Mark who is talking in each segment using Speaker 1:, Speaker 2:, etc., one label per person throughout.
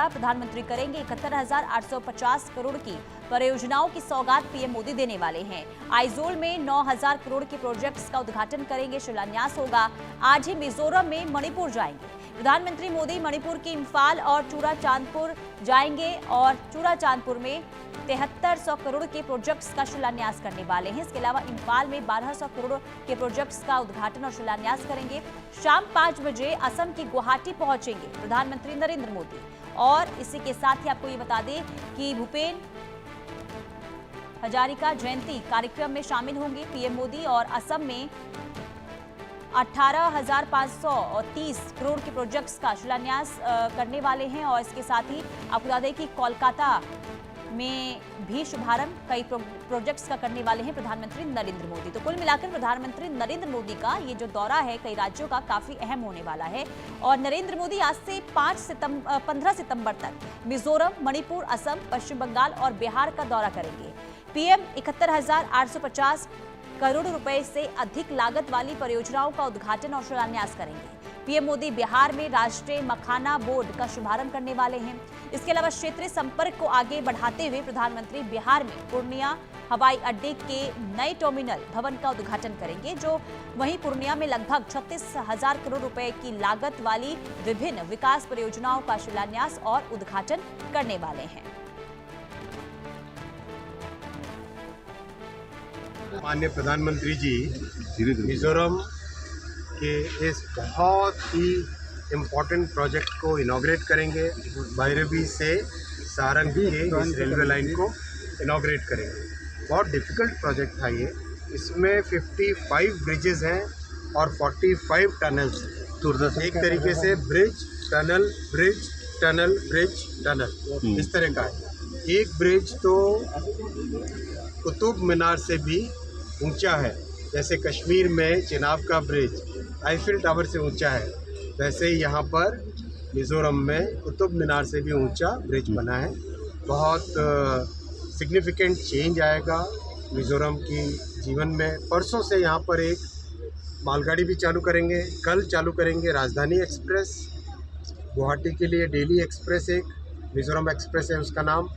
Speaker 1: द्वारा प्रधानमंत्री करेंगे 71,850 करोड़ की परियोजनाओं की सौगात पीएम मोदी देने वाले हैं। आइजोल में 9,000 करोड़ के प्रोजेक्ट्स का उद्घाटन करेंगे, शिलान्यास होगा। आज ही मिजोरम में मणिपुर जाएंगे। प्रधानमंत्री मोदी मणिपुर के इम्फाल और चूड़ाचांदपुर जाएंगे और चूड़ाचांदपुर में 7300 करोड़ के प्रोजेक्ट्स का शिलान्यास करने वाले हैं। इसके अलावा इम्फाल में 1200 करोड़ के प्रोजेक्ट्स का उद्घाटन और शिलान्यास करेंगे। शाम 5 बजे असम की गुवाहाटी पहुंचेंगे प्रधानमंत्री नरेंद्र मोदी। और इसी के साथ ही आपको ये बता दें कि भूपेन हजारिका जयंती कार्यक्रम में शामिल होंगे पीएम मोदी और असम में 18,530 करोड़ के प्रोजेक्ट्स का शिलान्यास करने वाले हैं। और इसके साथ ही आपको बता दें कि कोलकाता में भी शुभारंभ कई प्रोजेक्ट्स का करने वाले हैं प्रधानमंत्री नरेंद्र मोदी। तो कुल मिलाकर प्रधानमंत्री नरेंद्र मोदी का ये जो दौरा है कई राज्यों का काफी अहम होने वाला है। और नरेंद्र मोदी आज से 15 सितंबर तक मिजोरम, मणिपुर, असम, पश्चिम बंगाल और बिहार का दौरा करेंगे। पीएम 71,850 करोड़ रुपए से अधिक लागत वाली परियोजनाओं का उद्घाटन और शिलान्यास करेंगे। पीएम मोदी बिहार में राष्ट्रीय मखाना बोर्ड का शुभारंभ करने वाले हैं। इसके अलावा क्षेत्रीय संपर्क को आगे बढ़ाते हुए प्रधानमंत्री बिहार में पूर्णिया हवाई अड्डे के नए टर्मिनल भवन का उद्घाटन करेंगे, जो वहीं पूर्णिया में लगभग 36,000 करोड़ रुपए की लागत वाली विभिन्न विकास परियोजनाओं का शिलान्यास और उद्घाटन करने वाले हैं।
Speaker 2: माननीय प्रधानमंत्री जी मिजोरम के इस बहुत ही इम्पोर्टेंट प्रोजेक्ट को इनॉग्रेट करेंगे। भैरवी से सारंग के इस रेलवे लाइन को इनॉग्रेट करेंगे। बहुत डिफ़िकल्ट प्रोजेक्ट था ये। इसमें 55 ब्रिजेस हैं और 45 टनल्स। एक तरीके से bridge tunnel bridge tunnel bridge tunnel इस तरह का है। एक ब्रिज तो कुतुब मीनार से भी ऊंचा है, जैसे कश्मीर में चिनाब का ब्रिज आईफिल टावर से ऊंचा है, वैसे ही यहाँ पर मिज़ोरम में कुतुब मीनार से भी ऊंचा ब्रिज बना है। बहुत सिग्निफिकेंट चेंज आएगा मिज़ोरम की जीवन में। परसों से यहाँ पर एक मालगाड़ी भी चालू करेंगे, कल चालू करेंगे राजधानी एक्सप्रेस, गुवाहाटी के लिए डेली एक्सप्रेस, एक मिज़ोरम एक्सप्रेस है उसका नाम।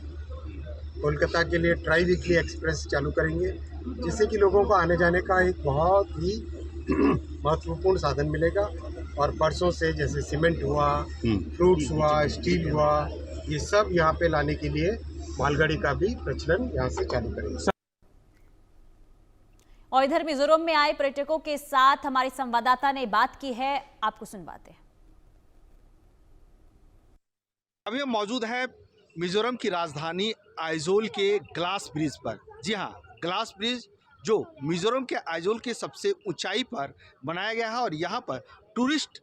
Speaker 2: कोलकाता के लिए ट्राई वीकली एक्सप्रेस चालू करेंगे, जिससे कि लोगों को आने जाने का एक बहुत ही महत्वपूर्ण साधन मिलेगा। और परसों से जैसे सीमेंट हुआ, फ्रूट्स हुआ, स्टील हुआ, ये सब यहाँ पे लाने के लिए मालगाड़ी का भी प्रचलन यहाँ से चालू करेंगे।
Speaker 1: और इधर मिजोरम में आए पर्यटकों के साथ हमारे संवाददाता ने बात की है, आपको सुनवाते हैं।
Speaker 3: अभी हम मौजूद हैं मिजोरम की राजधानी आइजोल के ग्लास ब्रिज पर। जी हाँ, ग्लास ब्रिज जो मिजोरम के आइजोल के सबसे ऊंचाई पर बनाया गया है और यहाँ पर टूरिस्ट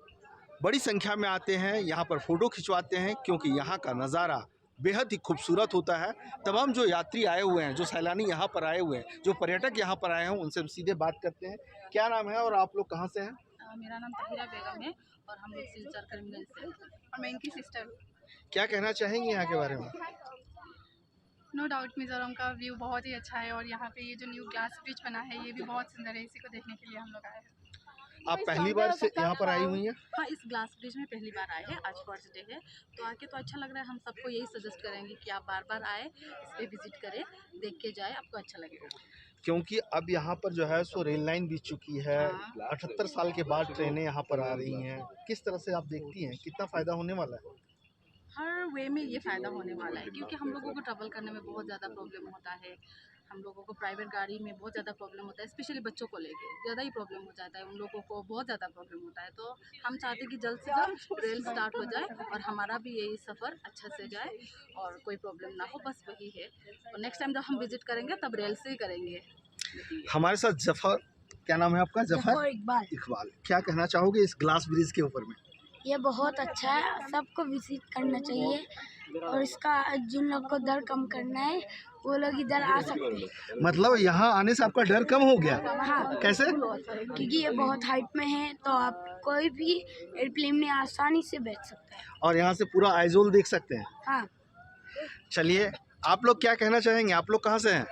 Speaker 3: बड़ी संख्या में आते हैं, यहाँ पर फ़ोटो खिंचवाते हैं, क्योंकि यहाँ का नज़ारा बेहद ही खूबसूरत होता है। तमाम जो यात्री आए हुए हैं, जो सैलानी यहाँ पर आए हुए हैं, जो पर्यटक यहाँ पर आए हैं, उनसे हम सीधे बात करते हैं। क्या नाम है और आप लोग कहाँ से हैं?
Speaker 4: मेरा नाम ताहिरा बेगम है और हम लोग सिलचर करीमगंज से और मैं इनकी सिस्टर हूँ।
Speaker 3: क्या कहना चाहेंगे यहाँ के बारे में?
Speaker 4: नो डाउट मिज़ोरम का व्यू बहुत ही अच्छा है और यहाँ पे ये जो न्यू ग्लास ब्रिज बना है ये भी बहुत सुंदर है। इसी को देखने के लिए हम लोग आए हैं।
Speaker 3: आप पहली बार से यहाँ पर आई हुई हैं?
Speaker 4: हाँ, इस ग्लास ब्रिज में पहली बार आए हैं। आज फर्स्ट डे है तो आके तो अच्छा लग रहा है। हम सबको यही सजेस्ट करेंगे कि आप बार बार आए, इस पर विजिट करें, देख के जाए, आपको अच्छा लगेगा।
Speaker 3: क्योंकि अब यहाँ पर जो है सो रेल लाइन बीत चुकी है। 78 साल के बाद ट्रेनें यहाँ पर आ रही हैं। किस तरह से आप देखती हैं, कितना फ़ायदा होने वाला है?
Speaker 4: हर वे में ये फ़ायदा होने वाला है, क्योंकि हम लोगों को ट्रैवल करने में बहुत ज़्यादा प्रॉब्लम होता है। हम लोगों को प्राइवेट गाड़ी में बहुत ज़्यादा प्रॉब्लम होता है, स्पेशली बच्चों को लेके ज़्यादा ही प्रॉब्लम हो जाता है। उन लोगों को बहुत ज़्यादा प्रॉब्लम होता है। तो हम चाहते हैं कि जल्द से जल्द रेल स्टार्ट हो जाए और हमारा भी यही सफ़र अच्छा से जाए और कोई प्रॉब्लम ना हो, बस वही है। और नेक्स्ट टाइम जब हम विजिट करेंगे तब रेल से ही करेंगे।
Speaker 3: हमारे साथ जफर, क्या नाम है आपका? जफर इकबाल। क्या कहना चाहोगे इस ग्लास ब्रिज के ऊपर में?
Speaker 5: ये बहुत अच्छा है, सबको विजिट करना चाहिए और इसका जिन लोग को डर कम करना है वो लोग इधर आ सकते हैं।
Speaker 3: मतलब यहाँ आने से आपका डर कम हो गया?
Speaker 5: हाँ।
Speaker 3: कैसे?
Speaker 5: क्योंकि ये बहुत हाइट में है तो आप कोई भी एयरप्लेन में आसानी से बैठ सकते हैं
Speaker 3: और यहाँ से पूरा आइजोल देख सकते हैं।
Speaker 5: हाँ।
Speaker 3: चलिए, आप लोग क्या कहना चाहेंगे? आप लोग कहाँ से हैं?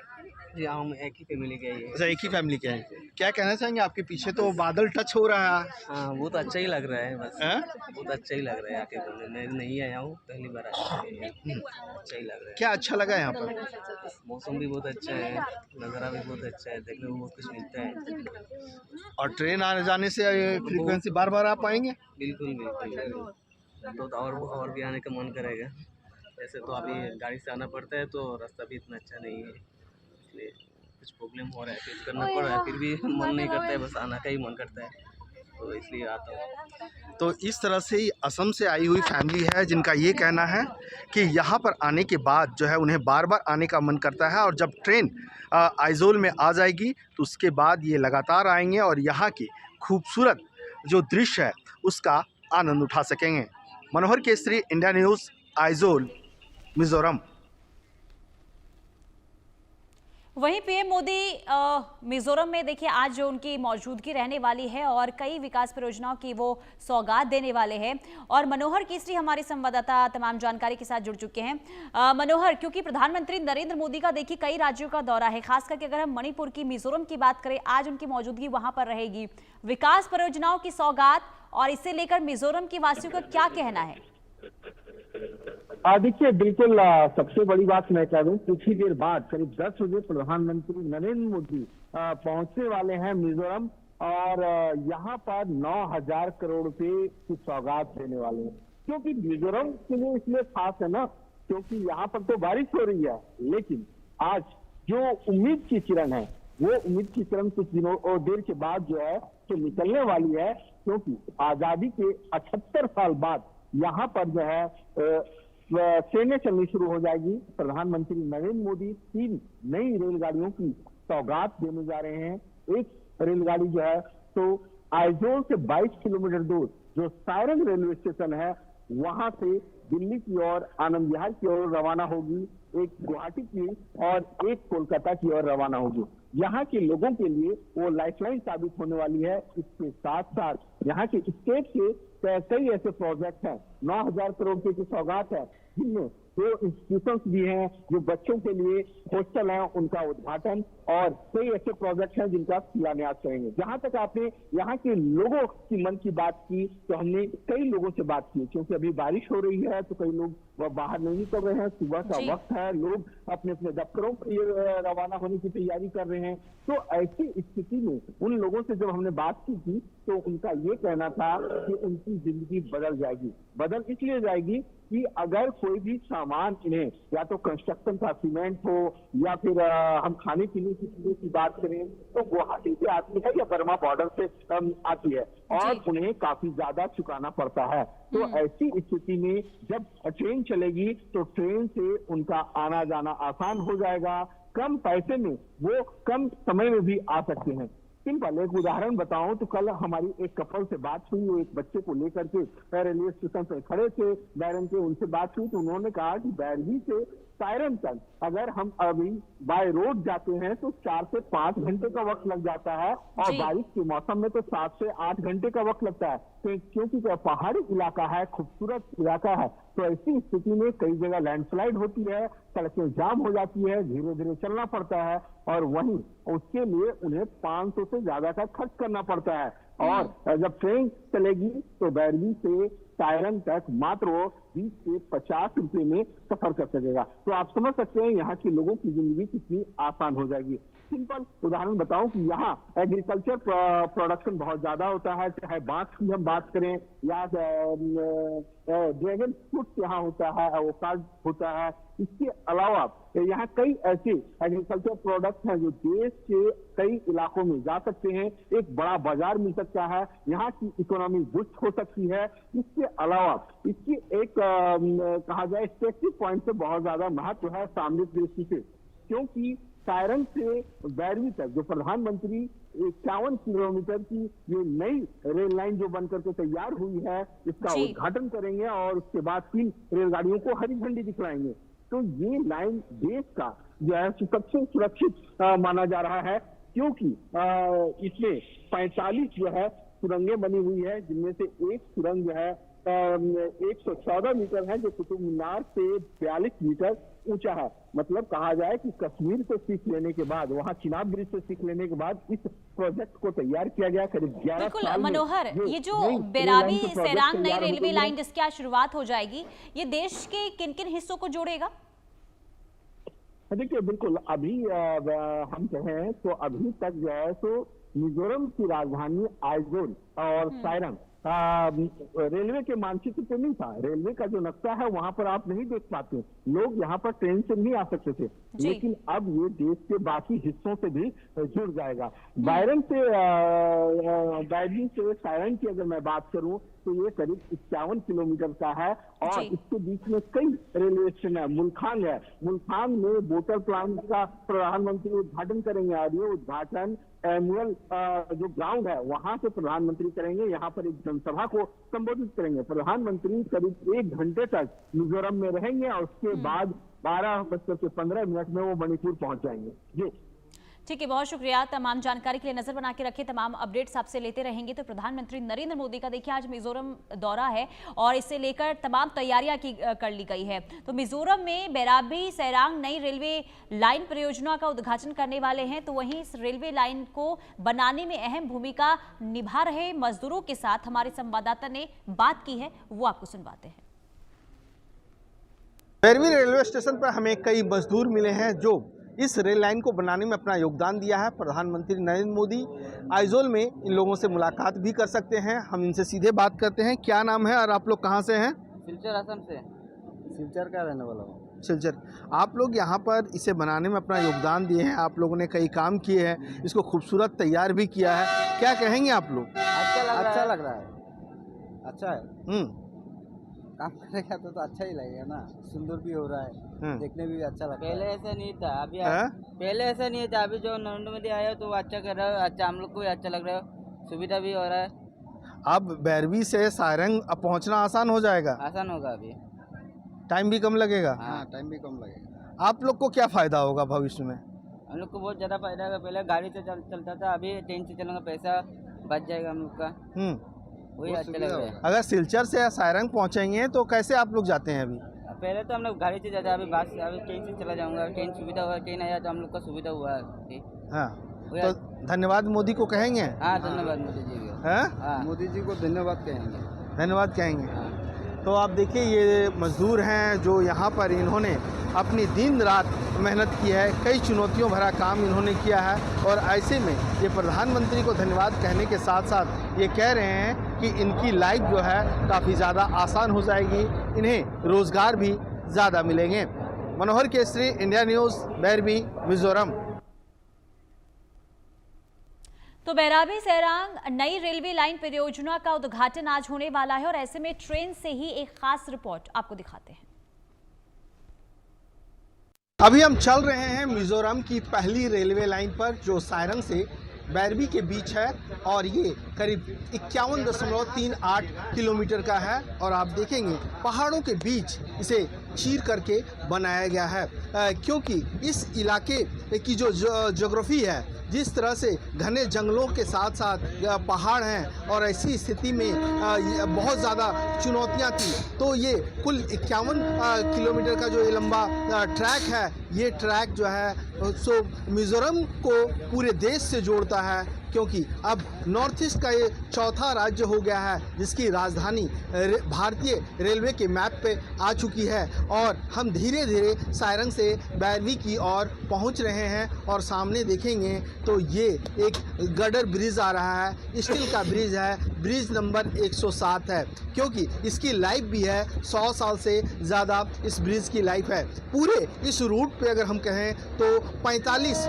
Speaker 6: जी हम एक ही फैमिली के ही हैं।
Speaker 3: अच्छा, एक ही फैमिली के हैं। क्या कहना चाहेंगे, आपके पीछे तो बादल टच हो रहा है।
Speaker 6: हाँ बहुत अच्छा ही लग रहा है, बस
Speaker 3: हैं?
Speaker 6: बहुत अच्छा ही लग रहा है आके घूमने। मैं नहीं आया हूँ, पहली बार आया हूँ। अच्छा ही लग रहा है।
Speaker 3: क्या अच्छा लगा यहाँ पर?
Speaker 6: मौसम भी बहुत अच्छा है, नज़ारा भी बहुत अच्छा है, देखने को बहुत कुछ मिलता है।
Speaker 3: और ट्रेन आने जाने से फ्रीक्वेंसी बार बार आ पाएंगे?
Speaker 6: बिल्कुल बिल्कुल, तो और भी आने का मन करेगा। ऐसे तो अभी गाड़ी से आना पड़ता है, तो रास्ता भी इतना अच्छा नहीं है, इसलिए कुछ प्रॉब्लम हो रहा है, फेस करना पड़ रहा है। फिर भी मन नहीं करता है, बस आना का ही मन करता है, तो इसलिए आता हूँ।
Speaker 3: तो इस तरह से असम से आई हुई फैमिली है जिनका ये कहना है कि यहाँ पर आने के बाद जो है उन्हें बार बार आने का मन करता है, और जब ट्रेन आइजोल में आ जाएगी तो उसके बाद ये लगातार आएंगे और यहाँ की खूबसूरत जो दृश्य है उसका आनंद उठा सकेंगे। मनोहर केसरी, इंडिया न्यूज़, आइजोल, मिजोरम।
Speaker 1: वहीं पीएम मोदी मिजोरम में देखिए आज जो उनकी मौजूदगी रहने वाली है और कई विकास परियोजनाओं की वो सौगात देने वाले हैं। और मनोहर केसरी हमारे संवाददाता तमाम जानकारी के साथ जुड़ चुके हैं। मनोहर, क्योंकि प्रधानमंत्री नरेंद्र मोदी का देखिए कई राज्यों का दौरा है, खास करके अगर हम मणिपुर की, मिजोरम की बात करें, आज उनकी मौजूदगी वहां पर रहेगी। विकास परियोजनाओं की सौगात और इसे लेकर मिजोरम के वासियों का क्या कहना है?
Speaker 7: देखिए बिल्कुल, सबसे बड़ी बात मैं कह दूं, कुछ ही देर बाद करीब 10 बजे प्रधानमंत्री नरेंद्र मोदी पहुंचने वाले हैं मिजोरम, और यहाँ पर 9,000 करोड़ रुपए की सौगात देने वाले हैं। क्योंकि मिजोरम के लिए इसलिए खास है ना, क्योंकि यहाँ पर तो बारिश हो रही है, लेकिन आज जो उम्मीद की किरण है, वो उम्मीद की किरण कुछ दिनों और देर के बाद जो है तो निकलने वाली है। क्योंकि आजादी के 78 साल बाद यहाँ पर जो है ट्रेनें चलनी शुरू हो जाएगी। प्रधानमंत्री नरेंद्र मोदी 3 नई रेलगाड़ियों की सौगात देने जा रहे हैं। एक रेलगाड़ी जो है तो आइजोल से 22 किलोमीटर दूर जो सायरन रेलवे स्टेशन है, वहां से दिल्ली की ओर, आनंद विहार की ओर रवाना होगी, एक गुवाहाटी की और एक कोलकाता की ओर रवाना होगी। यहाँ के लोगों के लिए वो लाइफलाइन साबित होने वाली है। इसके साथ साथ यहाँ के स्टेट के कई ऐसे प्रोजेक्ट हैं, 9,000 करोड़ रुपए की सौगात है, जिनमें जो इंस्टीट्यूशंस भी हैं, जो बच्चों के लिए हॉस्टल हैं, उनका उद्घाटन, और कई ऐसे प्रोजेक्ट हैं जिनका शिलान्यास करेंगे। जहां तक आपने यहाँ के लोगों की मन की बात की, तो हमने कई लोगों से बात की, क्योंकि अभी बारिश हो रही है तो कई लोग वह बाहर नहीं निकल रहे हैं, सुबह का वक्त है, लोग अपने अपने दफ्तरों के लिए रवाना होने की तैयारी कर रहे हैं। तो ऐसी स्थिति में उन लोगों से जब हमने बात की थी, तो उनका ये कहना था कि उनकी जिंदगी बदल जाएगी। बदल इसलिए जाएगी कि अगर कोई भी सामान इन्हें, या तो कंस्ट्रक्शन का सीमेंट हो, या फिर हम खाने पीने की चीजों की बात करें, तो गुवाहाटी से आती है या बर्मा बॉर्डर से आती है, और उन्हें काफी ज्यादा चुकाना पड़ता है। तो ऐसी स्थिति में जब ट्रेन चलेगी तो ट्रेन से उनका आना जाना आसान हो जाएगा, कम पैसे में वो कम समय में भी आ सकते हैं। सिंपल एक उदाहरण बताऊं तो कल हमारी एक कपल से बात हुई, वो एक बच्चे को लेकर के रेलवे स्टेशन पर खड़े थे बैरन के, उनसे बात हुई तो उन्होंने कहा कि बैरगी से सायरन तक अगर हम अभी बाय रोड जाते हैं तो 4 से 5 घंटे का वक्त लग जाता है, और बारिश के मौसम में तो 7 से 8 घंटे का वक्त लगता है। तो क्योंकि पहाड़ी इलाका है, खूबसूरत इलाका है, तो ऐसी स्थिति में कई जगह लैंडस्लाइड होती है, सड़कें जाम हो जाती है, धीरे धीरे चलना पड़ता है, और वहीं उसके लिए उन्हें 500 से ज्यादा का खर्च करना पड़ता है। और जब ट्रेन चलेगी तो बैरगी से सायरन तक मात्र 20 से 50 रुपए में सफर कर सकेगा। तो आप समझ सकते हैं यहाँ के लोगों की जिंदगी कितनी आसान हो जाएगी। सिंपल उदाहरण बताऊं कि यहाँ एग्रीकल्चर प्रोडक्शन बहुत ज्यादा होता है, चाहे बांस की हम बात करें या ड्रैगन फ्रूट यहाँ होता है, एवोकाडो होता है। इसके अलावा यहाँ कई ऐसे एग्रीकल्चर प्रोडक्ट हैं जो देश के कई इलाकों में जा सकते हैं, एक बड़ा बाजार मिल सकता है, यहाँ की इकोनॉमी बूस्ट हो सकती है। इसके अलावा इसकी एक कहा जाए स्ट्रेटेजिक पॉइंट से बहुत ज्यादा महत्व है सामरिक दृष्टि से, क्योंकि सायरन से बैरगी तक जो प्रधानमंत्री 51 किलोमीटर की ये नई रेल लाइन जो बनकर के तैयार हुई है, इसका उद्घाटन करेंगे और उसके बाद 3 रेलगाड़ियों को हरी झंडी दिखलाएंगे। तो ये लाइन देश का जो है सबसे सुरक्षित माना जा रहा है, क्योंकि इसमें 45 जो है सुरंगें बनी हुई है, जिनमें से एक सुरंग जो है 114 मीटर है, जो कुतुब मीनार से 42 मीटर ऊंचा है। मतलब कहा जाए कि कश्मीर से सीख लेने के बाद, वहां चिनाब ब्रिज से सीख लेने के बाद इस प्रोजेक्ट को तैयार किया गया करीब 11
Speaker 1: बिल्कुल
Speaker 7: साल में।
Speaker 1: मनोहर, ये जो
Speaker 7: नई
Speaker 1: बेराबी
Speaker 7: रेल लाइन के प्रोजेक्ट
Speaker 1: सैरांग नई
Speaker 7: तैयार
Speaker 1: रेलवे
Speaker 7: होते
Speaker 1: लाइन
Speaker 7: हैं।
Speaker 1: जिसकी आज शुरुआत हो जाएगी, ये देश के किन किन हिस्सों को जोड़ेगा?
Speaker 7: देखिए बिल्कुल, अभी हम कहें तो अभी तक जो है तो मिजोरम की राजधानी आइजोल और सारंग रेलवे के मानचित्र पे नहीं था। रेलवे का जो नक्शा है वहां पर आप नहीं देख पाते, लोग यहाँ पर ट्रेन से नहीं आ सकते थे, लेकिन अब ये देश के बाकी हिस्सों से भी जुड़ जाएगा। बैरन से सारंग की अगर मैं बात करूं तो ये करीब 51 किलोमीटर का है और इसके बीच में कई रेलवे स्टेशन है। मुलखांग है, मुलखांग में बोटर प्लांट का प्रधानमंत्री उद्घाटन करेंगे और ये उद्घाटन एनुअल जो ग्राउंड है वहां से प्रधानमंत्री करेंगे। यहाँ पर एक जनसभा को संबोधित करेंगे। प्रधानमंत्री करीब 1 घंटे तक मिजोरम में रहेंगे और उसके बाद 12:15 में वो मणिपुर पहुंच जाएंगे। जी
Speaker 1: ठीक है, बहुत शुक्रिया। तमाम जानकारी के लिए नजर बना के रखें, तमाम अपडेट्स आपसे लेते रहेंगे। तो प्रधानमंत्री नरेंद्र मोदी का देखिए आज मिजोरम दौरा है और इसे लेकर तमाम तैयारियां कर ली गई है। तो मिजोरम में बेराबी सैरांग नई रेलवे लाइन परियोजना का उद्घाटन करने वाले हैं। तो वहीं इस रेलवे लाइन को बनाने में अहम भूमिका निभा रहे मजदूरों के साथ हमारे संवाददाता ने बात की है, वो आपको सुनवाते हैं।
Speaker 3: बैरवी रेलवे स्टेशन पर हमें कई मजदूर मिले हैं जो इस रेल लाइन को बनाने में अपना योगदान दिया है। प्रधानमंत्री नरेंद्र मोदी आइजोल में इन लोगों से मुलाकात भी कर सकते हैं। हम इनसे सीधे बात करते हैं। क्या नाम है और आप लोग कहां से हैं?
Speaker 6: सिलचर असम से।
Speaker 8: सिलचर का रहने वाला हूँ।
Speaker 3: सिलचर। आप लोग यहाँ पर इसे बनाने में अपना योगदान दिए हैं, आप लोगों ने कई काम किए हैं, इसको खूबसूरत तैयार भी किया है। क्या कहेंगे आप लोग?
Speaker 8: अच्छा लग रहा है। अच्छा है। काम करेगा तो अच्छा ही लगेगा ना, सुंदर भी हो रहा है, देखने में भी अच्छा लगता है।
Speaker 6: पहले ऐसा नहीं था, अभी पहले ऐसा नहीं था। अभी जो नरेंद्र मोदी आया तो वो अच्छा कर रहा है, अच्छा हम लोग को भी अच्छा लग रहा है, सुविधा भी हो रहा है।
Speaker 3: अब बैरवी से सारंग अब पहुंचना आसान हो जाएगा?
Speaker 6: आसान होगा, अभी
Speaker 3: टाइम भी कम लगेगा।
Speaker 8: हाँ, टाइम भी कम लगेगा।
Speaker 3: आप लोग को क्या फायदा होगा भविष्य में?
Speaker 6: हम लोग को बहुत ज़्यादा फायदा होगा। पहले गाड़ी से चलता था, अभी ट्रेन से चलेंगे, पैसा बच जाएगा हम लोग का, वही अच्छा लग रहा है।
Speaker 3: अगर सिलचर से सारंग पहुंचेंगे तो कैसे आप लोग जाते हैं? अभी
Speaker 6: पहले तो हम लोग गाड़ी से जाते, अभी बस से, अभी ट्रेन से चला जाऊंगा। ट्रेन सुविधा हुआ, ट्रेन आया तो हम लोग का सुविधा हुआ है।
Speaker 3: हाँ, तो धन्यवाद मोदी को कहेंगे?
Speaker 6: हाँ, धन्यवाद मोदी जी को।
Speaker 3: हाँ,
Speaker 8: मोदी जी को धन्यवाद कहेंगे।
Speaker 3: धन्यवाद कहेंगे। तो आप देखिए ये मजदूर हैं जो यहाँ पर इन्होंने अपनी दिन रात मेहनत की है, कई चुनौतियों भरा काम इन्होंने किया है और ऐसे में ये प्रधानमंत्री को धन्यवाद कहने के साथ साथ ये कह रहे हैं कि इनकी लाइफ जो है काफ़ी ज़्यादा आसान हो जाएगी, इन्हें रोज़गार भी ज़्यादा मिलेंगे। मनोहर केसरी, इंडिया न्यूज़, बैरवी, मिजोरम।
Speaker 1: तो बेराबी सैरांग नई रेलवे लाइन परियोजना का उद्घाटन आज होने वाला है और ऐसे में ट्रेन से ही एक खास रिपोर्ट आपको दिखाते हैं।
Speaker 3: अभी हम चल रहे हैं मिजोरम की पहली रेलवे लाइन पर जो सारंग से बैरवी के बीच है और ये करीब 51.38 किलोमीटर का है और आप देखेंगे पहाड़ों के बीच इसे चीर करके बनाया गया है, क्योंकि इस इलाके की जो ज्योग्राफी है, जिस तरह से घने जंगलों के साथ साथ पहाड़ हैं और ऐसी स्थिति में बहुत ज़्यादा चुनौतियां थी, तो ये कुल 51 किलोमीटर का जो ये लंबा ट्रैक है, ये ट्रैक जो है सो मिजोरम को पूरे देश से जोड़ता है, क्योंकि अब नॉर्थ ईस्ट का ये चौथा राज्य हो गया है जिसकी राजधानी भारतीय रेलवे के मैप पे आ चुकी है और हम धीरे धीरे सारंग से बैरवी की ओर पहुंच रहे हैं और सामने देखेंगे तो ये एक गडर ब्रिज आ रहा है, स्टील का ब्रिज है, ब्रिज नंबर 107 है, क्योंकि इसकी लाइफ भी है 100 साल से ज़्यादा इस ब्रिज की लाइफ है। पूरे इस रूट पे अगर हम कहें तो 45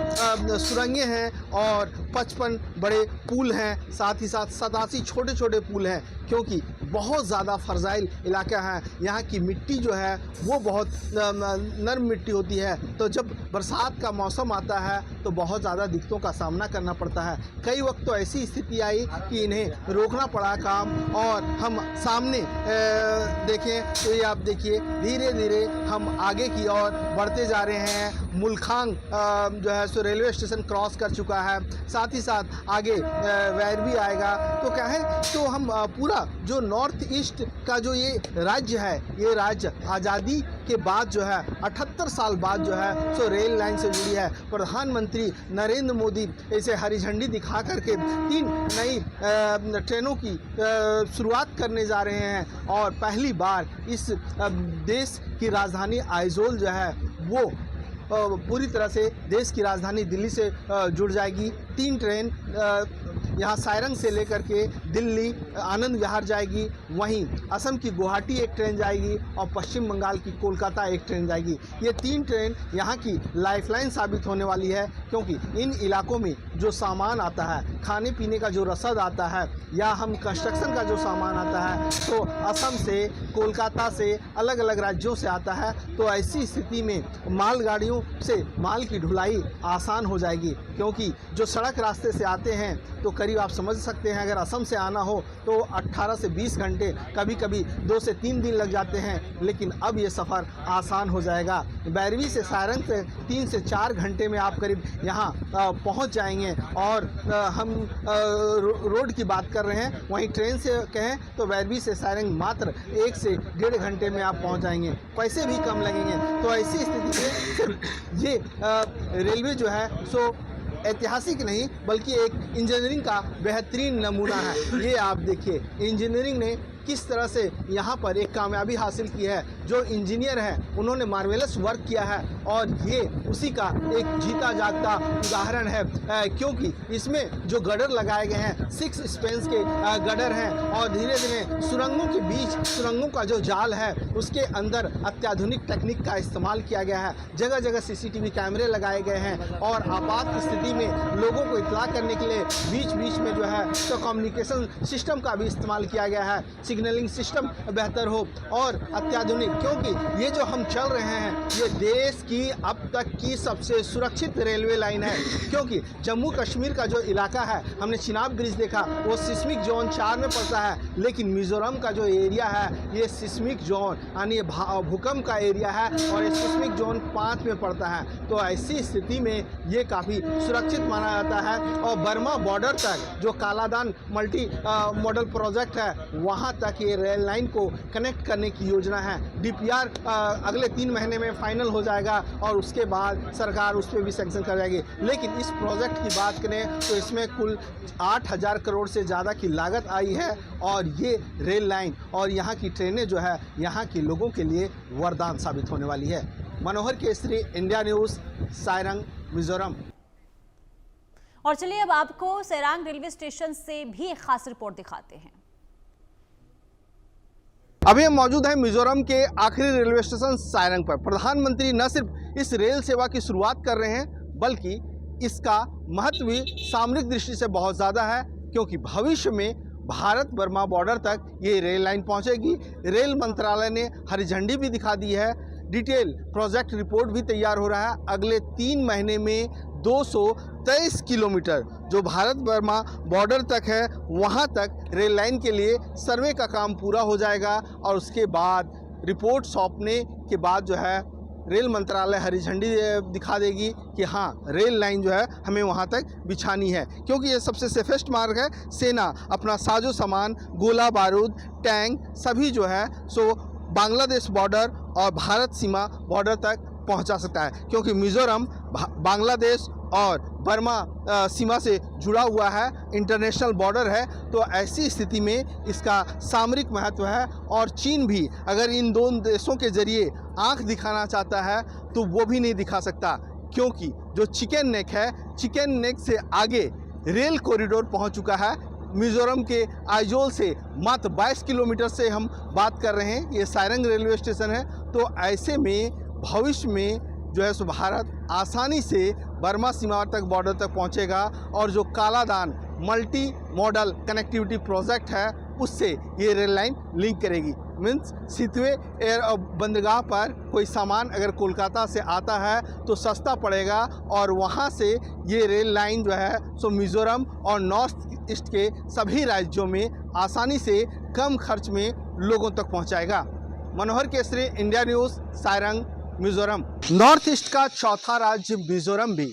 Speaker 3: सुरंगें हैं और 55 बड़े पुल हैं, साथ ही साथ 87 छोटे छोटे पुल हैं, क्योंकि बहुत ज़्यादा फर्जाइल इलाका है। यहाँ की मिट्टी जो है वो बहुत नरम मिट्टी होती है, तो जब बरसात का मौसम आता है तो बहुत ज़्यादा दिक्कतों का सामना करना पड़ता है। कई वक्त तो ऐसी स्थिति आई कि इन्हें रोकना पड़ा काम और हम सामने देखें तो ये आप देखिए धीरे धीरे हम आगे की ओर बढ़ते जा रहे हैं मुलखांग जो है सो रेलवे स्टेशन क्रॉस कर चुका है, साथ ही साथ आगे वैरवी आएगा। तो क्या है, तो हम पूरा जो नॉर्थ ईस्ट का जो ये राज्य है, ये राज्य आज़ादी के बाद जो है 78 साल बाद जो है सो रेल लाइन से जुड़ी है। प्रधानमंत्री नरेंद्र मोदी इसे हरी झंडी दिखा करके 3 नई ट्रेनों की शुरुआत करने जा रहे हैं और पहली बार इस देश की राजधानी आइजोल जो है वो पूरी तरह से देश की राजधानी दिल्ली से जुड़ जाएगी। 3 ट्रेन यहाँ सायरंग से लेकर के दिल्ली आनंद विहार जाएगी, वहीं असम की गुवाहाटी एक ट्रेन जाएगी और पश्चिम बंगाल की कोलकाता एक ट्रेन जाएगी। ये 3 ट्रेन यहाँ की लाइफलाइन साबित होने वाली है, क्योंकि इन इलाकों में जो सामान आता है, खाने पीने का जो रसद आता है या हम कंस्ट्रक्शन का जो सामान आता है, तो असम से, कोलकाता से, अलग अलग राज्यों से आता है। तो ऐसी स्थिति में मालगाड़ियों से माल की ढुलाई आसान हो जाएगी, क्योंकि जो सड़क रास्ते से आते हैं तो करीब आप समझ सकते हैं अगर असम से आना हो तो 18 से 20 घंटे, कभी कभी 2 से 3 दिन लग जाते हैं, लेकिन अब ये सफ़र आसान हो जाएगा। बैरवी से सायरंग से 3 से 4 घंटे में आप करीब यहाँ पहुँच जाएंगे। और हम रोड की बात कर रहे हैं, वहीं ट्रेन से कहें तो बैरवी से सायरंग मात्र 1 से 1.5 घंटे में आप पहुँच जाएंगे, पैसे भी कम लगेंगे। तो ऐसी स्थिति में ये रेलवे जो है सो ऐतिहासिक नहीं बल्कि एक इंजीनियरिंग का बेहतरीन नमूना है। ये आप देखिए, इंजीनियरिंग ने किस तरह से यहाँ पर एक कामयाबी हासिल की है। जो इंजीनियर हैं उन्होंने मार्वेलस वर्क किया है और ये उसी का एक जीता जागता उदाहरण है, क्योंकि इसमें जो गडर लगाए गए हैं 6 स्पेंस के गडर हैं और धीरे धीरे सुरंगों के बीच, सुरंगों का जो जाल है उसके अंदर अत्याधुनिक तकनीक का इस्तेमाल किया गया है। जगह जगह CCTV कैमरे लगाए गए हैं और आपात स्थिति में लोगों को इत्तला करने के लिए बीच बीच में जो है तो कम्युनिकेशन सिस्टम का भी इस्तेमाल किया गया है, सिग्नलिंग सिस्टम बेहतर हो और अत्याधुनिक, क्योंकि ये जो हम चल रहे हैं ये देश की अब तक की सबसे सुरक्षित रेलवे लाइन है। क्योंकि जम्मू कश्मीर का जो इलाका है, हमने चिनाब ब्रिज देखा, वो सिस्मिक जोन 4 में पड़ता है, लेकिन मिजोरम का जो एरिया है ये सिस्मिक जोन यानी भूकंप का एरिया है और ये सिस्मिक जोन 5 में पड़ता है। तो ऐसी स्थिति में ये काफ़ी सुरक्षित माना जाता है। और बर्मा बॉर्डर तक जो कालादान मल्टी मॉडल प्रोजेक्ट है, वहाँ तक ये रेल लाइन को कनेक्ट करने की योजना है। DPR अगले 3 महीने में फाइनल हो जाएगा और उसके बाद सरकार उस पर भी सैंक्शन कर जाएगी। लेकिन इस प्रोजेक्ट की बात करें तो इसमें कुल 8,000 करोड़ से ज़्यादा की लागत आई है और ये रेल लाइन और यहाँ की ट्रेनें जो है यहाँ के लोगों के लिए वरदान साबित होने वाली है। मनोहर केसरी, इंडिया न्यूज़, सायरंग, मिजोरम।
Speaker 1: और चलिए अब आपको सैरांग रेलवे स्टेशन से भी एक खास रिपोर्ट दिखाते हैं।
Speaker 3: अभी हम मौजूद हैं मिजोरम के आखिरी रेलवे स्टेशन सायरंग पर। प्रधानमंत्री न सिर्फ इस रेल सेवा की शुरुआत कर रहे हैं बल्कि इसका महत्व भी सामरिक दृष्टि से बहुत ज़्यादा है, क्योंकि भविष्य में भारत बर्मा बॉर्डर तक ये रेल लाइन पहुंचेगी। रेल मंत्रालय ने हरी झंडी भी दिखा दी है। डिटेल प्रोजेक्ट रिपोर्ट भी तैयार हो रहा है। अगले 3 महीने में 223 किलोमीटर जो भारत बर्मा बॉर्डर तक है वहाँ तक रेल लाइन के लिए सर्वे का काम पूरा हो जाएगा और उसके बाद रिपोर्ट सौंपने के बाद जो है रेल मंत्रालय हरी झंडी दिखा देगी कि हाँ रेल लाइन जो है हमें वहाँ तक बिछानी है, क्योंकि ये सबसे सेफेस्ट मार्ग है। सेना अपना साजो सामान, गोला बारूद, टैंक सभी जो है सो बांग्लादेश बॉर्डर और भारत सीमा बॉर्डर तक पहुंचा सकता है, क्योंकि मिजोरम बांग्लादेश और बर्मा सीमा से जुड़ा हुआ है, इंटरनेशनल बॉर्डर है। तो ऐसी स्थिति में इसका सामरिक महत्व है और चीन भी अगर इन दोनों देशों के जरिए आंख दिखाना चाहता है तो वो भी नहीं दिखा सकता, क्योंकि जो चिकन नेक है, चिकन नेक से आगे रेल कॉरिडोर पहुंच चुका है। मिजोरम के आइजोल से मात्र 22 किलोमीटर से हम बात कर रहे हैं, ये सायरंग रेलवे स्टेशन है। तो ऐसे में भविष्य में जो है सो भारत आसानी से बर्मा सीमा तक बॉर्डर तक पहुंचेगा और जो Kaladan multi modal connectivity project है उससे ये रेल लाइन लिंक करेगी। मीन्स सितवे एयर बंदरगाह पर कोई सामान अगर कोलकाता से आता है तो सस्ता पड़ेगा और वहाँ से ये रेल लाइन जो है सो मिजोरम और नॉर्थ ईस्ट के सभी राज्यों में आसानी से कम खर्च में लोगों तक पहुँचाएगा। Manohar Kesari, India News, Sairang, Mizoram. North East का चौथा राज्य मिजोरम भी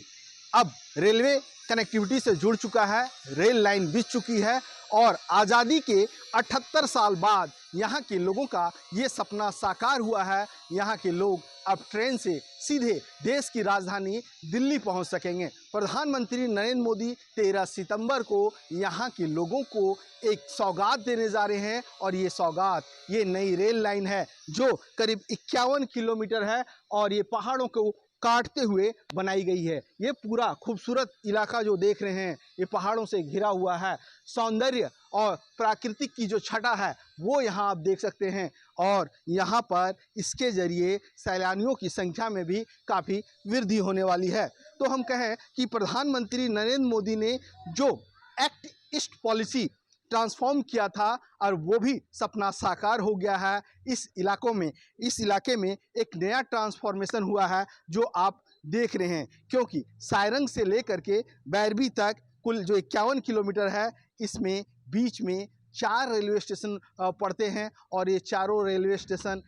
Speaker 3: अब रेलवे कनेक्टिविटी से जुड़ चुका है, रेल लाइन बिछ चुकी है और आज़ादी के 78 साल बाद यहाँ के लोगों का ये सपना साकार हुआ है। यहाँ के लोग अब ट्रेन से सीधे देश की राजधानी दिल्ली पहुँच सकेंगे। प्रधानमंत्री नरेंद्र मोदी 13 सितंबर को यहाँ के लोगों को एक सौगात देने जा रहे हैं और ये सौगात ये नई रेल लाइन है जो करीब 51 किलोमीटर है और ये पहाड़ों को काटते हुए बनाई गई है। ये पूरा खूबसूरत इलाका जो देख रहे हैं ये पहाड़ों से घिरा हुआ है। सौंदर्य और प्राकृतिक की जो छटा है वो यहाँ आप देख सकते हैं और यहाँ पर इसके ज़रिए सैलानियों की संख्या में भी काफ़ी वृद्धि होने वाली है। तो हम कहें कि प्रधानमंत्री नरेंद्र मोदी ने जो एक्ट ईस्ट पॉलिसी ट्रांसफॉर्म किया था और वो भी सपना साकार हो गया है। इस इलाके में एक नया ट्रांसफॉर्मेशन हुआ है जो आप देख रहे हैं, क्योंकि सारंग से लेकर के बैरबी तक कुल जो 51 किलोमीटर है इसमें बीच में 4 रेलवे स्टेशन पड़ते हैं और ये चारों रेलवे स्टेशन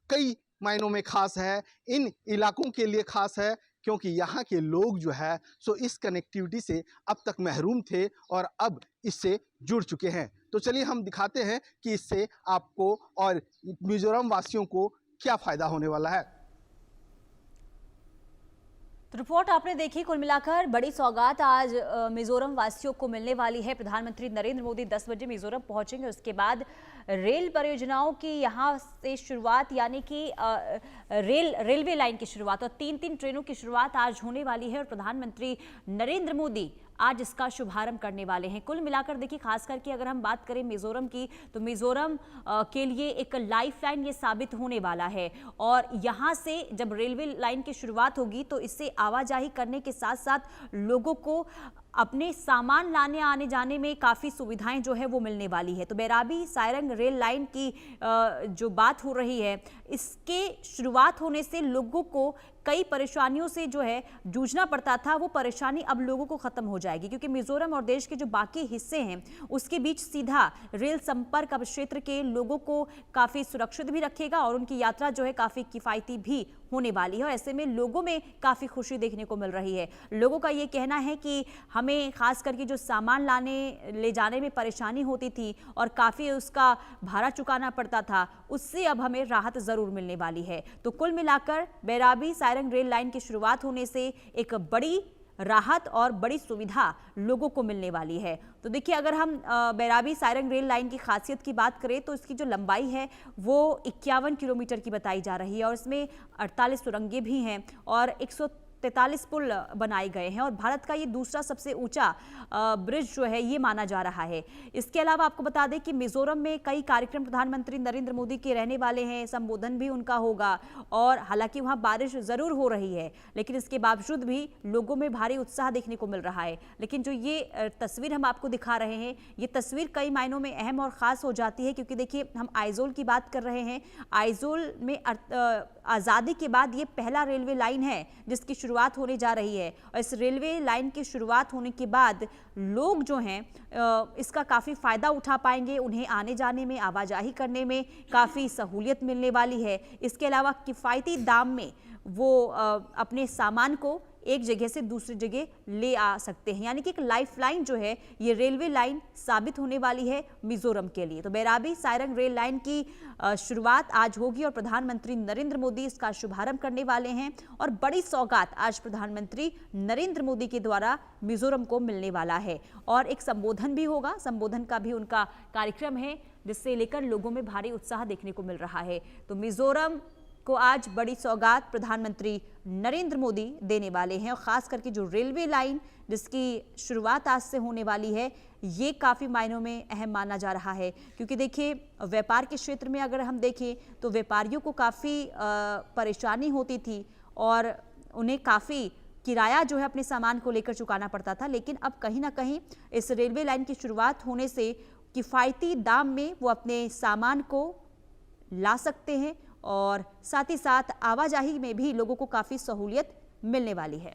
Speaker 3: कई मायनों में खास है। इन इलाकों के लिए खास है क्योंकि यहाँ के लोग जो है सो इस कनेक्टिविटी से अब तक महरूम थे और अब इससे जुड़ चुके हैं। तो चलिए हम दिखाते हैं कि इससे आपको और मिजोरम वासियों को क्या फ़ायदा होने वाला है।
Speaker 1: तो रिपोर्ट आपने देखी। कुल मिलाकर बड़ी सौगात आज मिजोरम वासियों को मिलने वाली है। प्रधानमंत्री नरेंद्र मोदी 10 बजे मिजोरम पहुंचेंगे। उसके बाद रेल परियोजनाओं की यहां से शुरुआत, यानी कि रेलवे लाइन की शुरुआत और 3-3 ट्रेनों की शुरुआत आज होने वाली है और प्रधानमंत्री नरेंद्र मोदी आज इसका शुभारंभ करने वाले हैं। कुल मिलाकर देखिए, खास करके अगर हम बात करें मिजोरम की, तो मिजोरम के लिए एक लाइफलाइन ये साबित होने वाला है और यहाँ से जब रेलवे लाइन की शुरुआत होगी तो इससे आवाजाही करने के साथ साथ लोगों को अपने सामान लाने आने जाने में काफ़ी सुविधाएं जो है वो मिलने वाली है। तो बैराबी सारंग रेल लाइन की जो बात हो रही है, इसके शुरुआत होने से लोगों को कई परेशानियों से जो है जूझना पड़ता था, वो परेशानी अब लोगों को ख़त्म हो जाएगी क्योंकि मिजोरम और देश के जो बाकी हिस्से हैं उसके बीच सीधा रेल संपर्क अब क्षेत्र के लोगों को काफ़ी सुरक्षित भी रखेगा और उनकी यात्रा जो है काफ़ी किफ़ायती भी होने वाली है और ऐसे में लोगों में काफ़ी खुशी देखने को मिल रही है। लोगों का ये कहना है कि हमें खास करके जो सामान लाने ले जाने में परेशानी होती थी और काफ़ी उसका भाड़ा चुकाना पड़ता था, उससे अब हमें राहत ज़रूर मिलने वाली है। तो कुल मिलाकर बैराबी सारंग रेल लाइन की शुरुआत होने से एक बड़ी राहत और बड़ी सुविधा लोगों को मिलने वाली है। तो देखिए, अगर हम बैराबी सारंग रेल लाइन की खासियत की बात करें तो इसकी जो लंबाई है वो 51 किलोमीटर की बताई जा रही है और इसमें 48 सुरंगें भी हैं और 143 पुल बनाए गए हैं और भारत का ये दूसरा सबसे ऊंचा ब्रिज जो है ये माना जा रहा है। इसके अलावा आपको बता दें कि मिजोरम में कई कार्यक्रम प्रधानमंत्री नरेंद्र मोदी के रहने वाले हैं, संबोधन भी उनका होगा और हालांकि वहाँ बारिश ज़रूर हो रही है लेकिन इसके बावजूद भी लोगों में भारी उत्साह देखने को मिल रहा है। लेकिन जो ये तस्वीर हम आपको दिखा रहे हैं, ये तस्वीर कई मायनों में अहम और ख़ास हो जाती है क्योंकि देखिए, हम आइजोल की बात कर रहे हैं। आइजोल में आज़ादी के बाद ये पहला रेलवे लाइन है जिसकी शुरुआत होने जा रही है और इस रेलवे लाइन की शुरुआत होने के बाद लोग जो हैं इसका काफ़ी फ़ायदा उठा पाएंगे। उन्हें आने जाने में, आवाजाही करने में काफ़ी सहूलियत मिलने वाली है। इसके अलावा किफ़ायती दाम में वो अपने सामान को एक जगह से दूसरी जगह ले आ सकते हैं, यानी कि एक लाइफलाइन जो है ये रेलवे लाइन साबित होने वाली है मिजोरम के लिए। तो बैराबी सारंग रेल लाइन की शुरुआत आज होगी और प्रधानमंत्री नरेंद्र मोदी इसका शुभारंभ करने वाले हैं और बड़ी सौगात आज प्रधानमंत्री नरेंद्र मोदी के द्वारा मिजोरम को मिलने वाला है और एक संबोधन भी होगा। संबोधन का भी उनका कार्यक्रम है जिससे लेकर लोगों में भारी उत्साह देखने को मिल रहा है। तो मिजोरम को आज बड़ी सौगात प्रधानमंत्री नरेंद्र मोदी देने वाले हैं और ख़ास करके जो रेलवे लाइन जिसकी शुरुआत आज से होने वाली है ये काफ़ी मायनों में अहम माना जा रहा है क्योंकि देखिए, व्यापार के क्षेत्र में अगर हम देखें तो व्यापारियों को काफ़ी परेशानी होती थी और उन्हें काफ़ी किराया जो है अपने सामान को लेकर चुकाना पड़ता था, लेकिन अब कहीं ना कहीं इस रेलवे लाइन की शुरुआत होने से किफ़ायती दाम में वो अपने सामान को ला सकते हैं और साथ ही साथ आवाजाही में भी लोगों को काफ़ी सहूलियत मिलने वाली है।